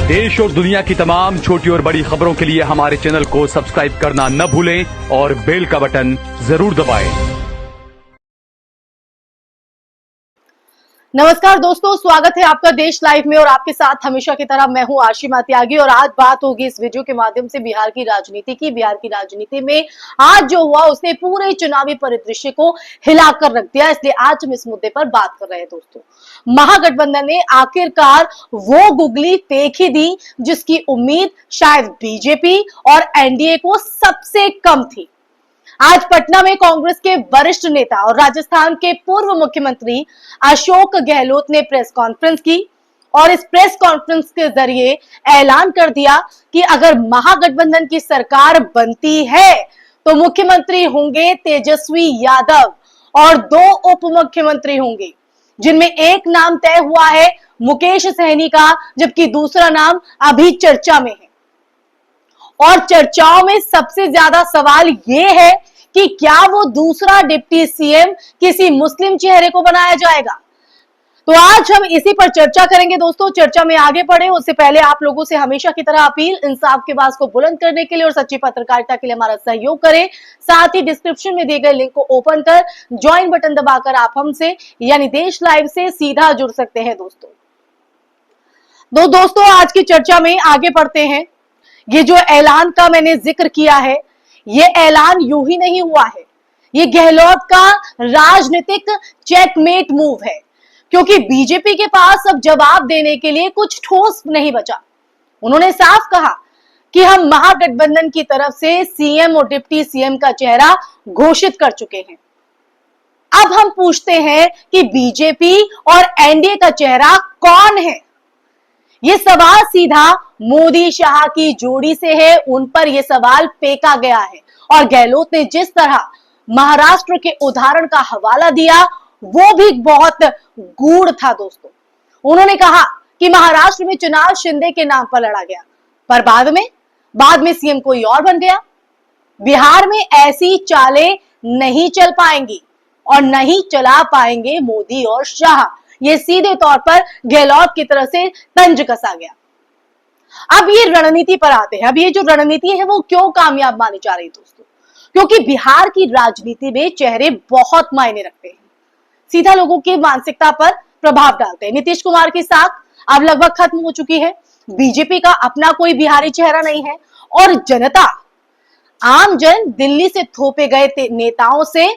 देश और दुनिया की तमाम छोटी और बड़ी खबरों के लिए हमारे चैनल को सब्सक्राइब करना न भूलें और बेल का बटन जरूर दबाएं। नमस्कार दोस्तों, स्वागत है आपका देश लाइव में और आपके साथ हमेशा की तरह मैं हूं आशिमा त्यागी। और आज बात होगी इस वीडियो के माध्यम से बिहार की राजनीति की। बिहार की राजनीति में आज जो हुआ उसने पूरे चुनावी परिदृश्य को हिलाकर रख दिया, इसलिए आज हम इस मुद्दे पर बात कर रहे हैं। दोस्तों, महागठबंधन ने आखिरकार वो गुगली फेंक ही दी जिसकी उम्मीद शायद बीजेपी और एनडीए को सबसे कम थी। आज पटना में कांग्रेस के वरिष्ठ नेता और राजस्थान के पूर्व मुख्यमंत्री अशोक गहलोत ने प्रेस कॉन्फ्रेंस की और इस प्रेस कॉन्फ्रेंस के जरिए ऐलान कर दिया कि अगर महागठबंधन की सरकार बनती है तो मुख्यमंत्री होंगे तेजस्वी यादव और 2 उप मुख्यमंत्री होंगे, जिनमें एक नाम तय हुआ है मुकेश सहनी का, जबकि दूसरा नाम अभी चर्चा में है। और चर्चाओं में सबसे ज्यादा सवाल ये है कि क्या वो दूसरा डिप्टी सीएम किसी मुस्लिम चेहरे को बनाया जाएगा। तो आज हम इसी पर चर्चा करेंगे। दोस्तों, चर्चा में आगे बढ़े उससे पहले आप लोगों से हमेशा की तरह अपील, इंसाफ के आवाज को बुलंद करने के लिए और सच्ची पत्रकारिता के लिए हमारा सहयोग करें। साथ ही डिस्क्रिप्शन में दिए गए लिंक को ओपन कर ज्वाइन बटन दबाकर आप हमसे यानी देश लाइव से सीधा जुड़ सकते हैं। दोस्तों आज की चर्चा में आगे बढ़ते हैं। ये जो ऐलान का मैंने जिक्र किया है, ये ऐलान यूं ही नहीं हुआ है, ये गहलोत का राजनीतिक चेकमेट मूव है, क्योंकि बीजेपी के पास अब जवाब देने के लिए कुछ ठोस नहीं बचा। उन्होंने साफ कहा कि हम महागठबंधन की तरफ से सीएम और डिप्टी सीएम का चेहरा घोषित कर चुके हैं। अब हम पूछते हैं कि बीजेपी और एनडीए का चेहरा कौन है। ये सवाल सीधा मोदी शाह की जोड़ी से है, उन पर यह सवाल फेंका गया है। और गहलोत ने जिस तरह महाराष्ट्र के उदाहरण का हवाला दिया वो भी बहुत गूढ़ था। दोस्तों, उन्होंने कहा कि महाराष्ट्र में चुनाव शिंदे के नाम पर लड़ा गया, पर बाद में सीएम कोई और बन गया। बिहार में ऐसी चालें नहीं चल पाएंगी और नहीं चला पाएंगे मोदी और शाह। ये सीधे तौर पर गहलोत की तरफ से तंज कसा गया। अब ये रणनीति पर आते हैं। अब ये जो रणनीति है वो क्यों कामयाब मानी जा रही है दोस्तों? क्योंकि बिहार की राजनीति में चेहरे बहुत मायने रखते हैं, सीधा लोगों की मानसिकता पर प्रभाव डालते हैं। नीतीश कुमार की साख अब लगभग खत्म हो चुकी है, बीजेपी का अपना कोई बिहारी चेहरा नहीं है और जनता, आम जन दिल्ली से थोपे गए नेताओं से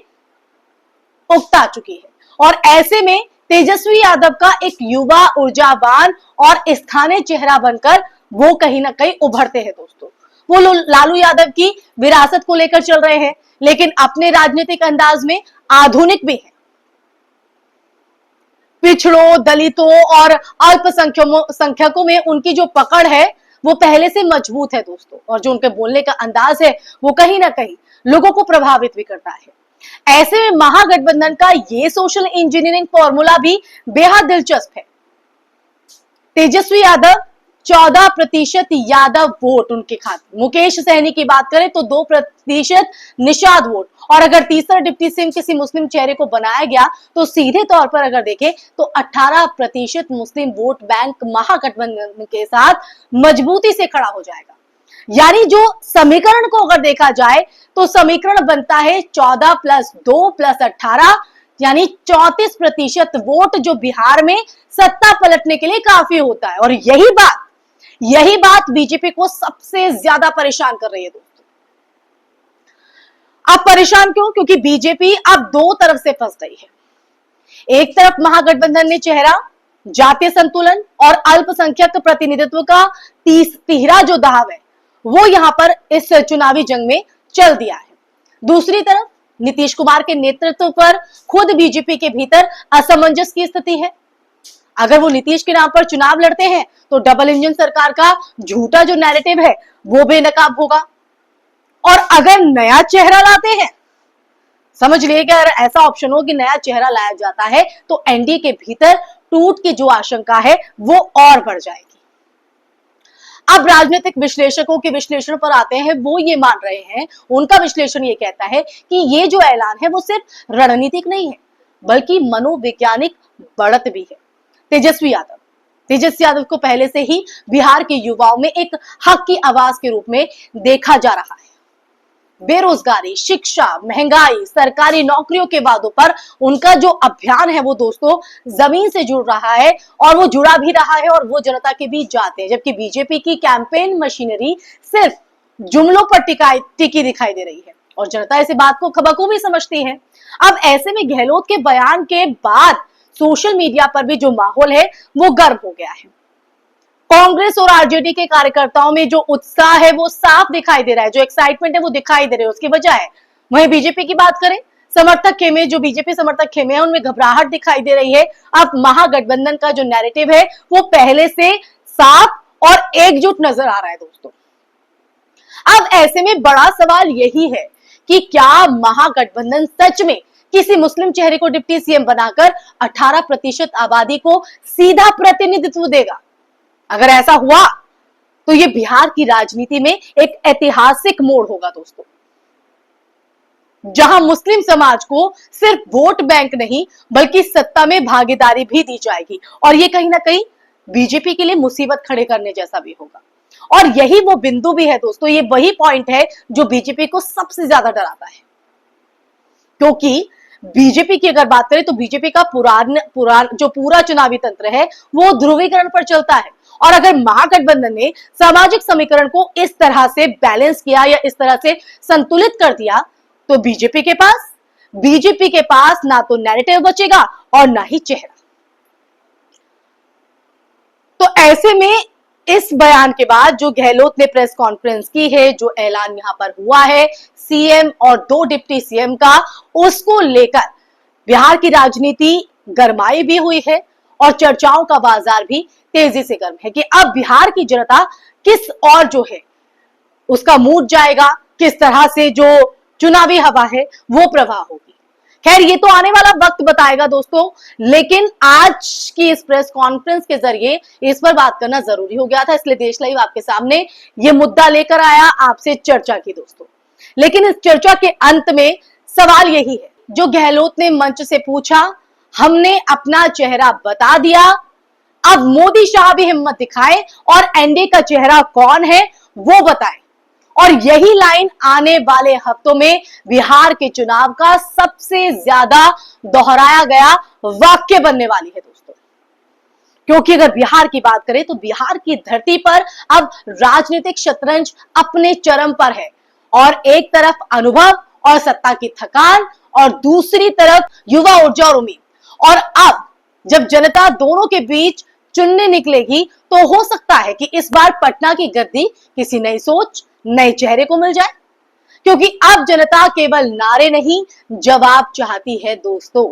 उकता चुकी है। और ऐसे में तेजस्वी यादव का एक युवा, ऊर्जावान और स्थानीय चेहरा बनकर वो कहीं ना कहीं उभरते हैं। दोस्तों, वो लालू यादव की विरासत को लेकर चल रहे हैं, लेकिन अपने राजनीतिक अंदाज में आधुनिक भी है। पिछड़ों, दलितों और अल्पसंख्यकों में उनकी जो पकड़ है वो पहले से मजबूत है दोस्तों, और जो उनके बोलने का अंदाज है वो कहीं ना कहीं लोगों को प्रभावित भी करता है। ऐसे में महागठबंधन का ये सोशल इंजीनियरिंग फॉर्मूला भी बेहद दिलचस्प है। तेजस्वी यादव 14% यादव वोट उनके खाते, मुकेश सहनी की बात करें तो 2% निषाद वोट, और अगर तीसरा डिप्टी सीएम किसी मुस्लिम चेहरे को बनाया गया तो सीधे तौर पर अगर देखें तो 18% मुस्लिम वोट बैंक महागठबंधन के साथ मजबूती से खड़ा हो जाएगा। यानी जो समीकरण को अगर देखा जाए तो समीकरण बनता है 14 + 2 + 18 यानी 34% वोट, जो बिहार में सत्ता पलटने के लिए काफी होता है। और यही बात बीजेपी को सबसे ज्यादा परेशान कर रही है दोस्तों। अब परेशान क्यों? क्योंकि बीजेपी अब 2 तरफ से फंस गई है। एक तरफ महागठबंधन ने चेहरा, जातीय संतुलन और अल्पसंख्यक प्रतिनिधित्व का तिहरा जो दाव है वो यहां पर इस चुनावी जंग में चल दिया है। दूसरी तरफ नीतीश कुमार के नेतृत्व पर खुद बीजेपी के भीतर असमंजस की स्थिति है। अगर वो नीतीश के नाम पर चुनाव लड़ते हैं तो डबल इंजन सरकार का झूठा जो नैरेटिव है वो बेनकाब होगा, और अगर नया चेहरा लाते हैं, समझ लिए कि अगर ऐसा ऑप्शन हो कि नया चेहरा लाया जाता है तो एनडीए के भीतर टूट की जो आशंका है वो और बढ़ जाएगी। अब राजनीतिक विश्लेषकों के विश्लेषण पर आते हैं। वो ये मान रहे हैं, उनका विश्लेषण ये कहता है कि ये जो ऐलान है वो सिर्फ रणनीतिक नहीं है बल्कि मनोवैज्ञानिक बढ़त भी है। तेजस्वी यादव तेजस्वी यादव को पहले से ही बिहार के युवाओं में एक हक की आवाज के रूप में देखा जा रहा है। बेरोजगारी, शिक्षा, महंगाई, सरकारी नौकरियों के वादों पर उनका जो अभियान है वो दोस्तों जमीन से जुड़ रहा है और वो जुड़ा भी रहा है और वो जनता के बीच जाते हैं, जबकि बीजेपी की कैंपेन मशीनरी सिर्फ जुमलों पर टिकी दिखाई दे रही है और जनता इस बात को बखूबी समझती है। अब ऐसे में गहलोत के बयान के बाद सोशल मीडिया पर भी जो माहौल है वो गर्म हो गया है। कांग्रेस और आरजेडी के कार्यकर्ताओं में जो उत्साह है वो साफ दिखाई दे रहा है, जो एक्साइटमेंट है वो दिखाई दे रही है, उसकी वजह है। वहीं बीजेपी की बात करें, समर्थक खेमे, जो बीजेपी समर्थक खेमे हैं उनमें घबराहट दिखाई दे रही है। अब महागठबंधन का जो नैरेटिव है वो पहले से साफ और एकजुट नजर आ रहा है दोस्तों। अब ऐसे में बड़ा सवाल यही है कि क्या महागठबंधन सच में किसी मुस्लिम चेहरे को डिप्टी सीएम बनाकर 18% आबादी को सीधा प्रतिनिधित्व देगा? अगर ऐसा हुआ तो यह बिहार की राजनीति में एक ऐतिहासिक मोड़ होगा दोस्तों, जहां मुस्लिम समाज को सिर्फ वोट बैंक नहीं बल्कि सत्ता में भागीदारी भी दी जाएगी और यह कहीं ना कहीं बीजेपी के लिए मुसीबत खड़े करने जैसा भी होगा। और यही वो बिंदु भी है दोस्तों, ये वही पॉइंट है जो बीजेपी को सबसे ज्यादा डराता है, क्योंकि बीजेपी की अगर बात करें तो बीजेपी का जो पूरा चुनावी तंत्र है वो ध्रुवीकरण पर चलता है और अगर महागठबंधन ने सामाजिक समीकरण को इस तरह से बैलेंस किया या इस तरह से संतुलित कर दिया तो बीजेपी के पास ना तो नैरेटिव बचेगा और ना ही चेहरा। तो ऐसे में इस बयान के बाद जो गहलोत ने प्रेस कॉन्फ्रेंस की है, जो ऐलान यहां पर हुआ है सीएम और 2 डिप्टी सीएम का, उसको लेकर बिहार की राजनीति गरमाई भी हुई है और चर्चाओं का बाजार भी तेजी से गर्म है कि अब बिहार की जनता किस और जो है उसका मूड जाएगा, किस तरह से जो चुनावी हवा है वो प्रवाह होगी। खैर ये तो आने वाला वक्त बताएगा दोस्तों, लेकिन आज की इस प्रेस कॉन्फ्रेंस के जरिए इस पर बात करना जरूरी हो गया था, इसलिए देश लाइव आपके सामने ये मुद्दा लेकर आया, आपसे चर्चा की दोस्तों। लेकिन इस चर्चा के अंत में सवाल यही है जो गहलोत ने मंच से पूछा, हमने अपना चेहरा बता दिया, अब मोदी शाह भी हिम्मत दिखाए और एनडीए का चेहरा कौन है वो बताएं। और यही लाइन आने वाले हफ्तों में बिहार के चुनाव का सबसे ज्यादा दोहराया गया वाक्य बनने वाली है दोस्तों, क्योंकि अगर बिहार की बात करें तो बिहार की धरती पर अब राजनीतिक शतरंज अपने चरम पर है और एक तरफ अनुभव और सत्ता की थकान और दूसरी तरफ युवा ऊर्जा और उम्मीद। और अब जब जनता दोनों के बीच चुनने निकलेगी तो हो सकता है कि इस बार पटना की गद्दी किसी नई सोच, नए चेहरे को मिल जाए, क्योंकि अब जनता केवल नारे नहीं जवाब चाहती है दोस्तों।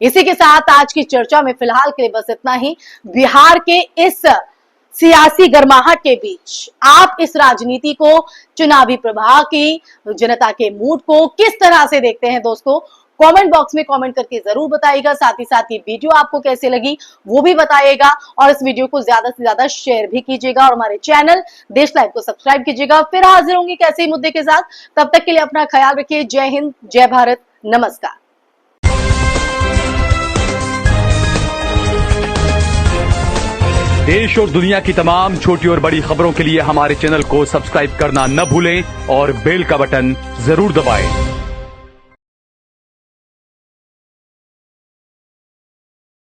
इसी के साथ आज की चर्चा में फिलहाल के लिए बस इतना ही। बिहार के इस सियासी गर्माहट के बीच आप इस राजनीति को, चुनावी प्रवाह की, जनता के मूड को किस तरह से देखते हैं दोस्तों? कमेंट बॉक्स में कमेंट करके जरूर बताइएगा। साथ ही वीडियो आपको कैसे लगी वो भी बताइएगा और इस वीडियो को ज्यादा से ज्यादा शेयर भी कीजिएगा और हमारे चैनल देश लाइव को सब्सक्राइब कीजिएगा। फिर हाजिर होंगे कैसे ही मुद्दे के साथ, तब तक के लिए अपना ख्याल रखिए। जय हिंद, जय भारत, नमस्कार। देश और दुनिया की तमाम छोटी और बड़ी खबरों के लिए हमारे चैनल को सब्सक्राइब करना न भूलें और बेल का बटन जरूर दबाएं।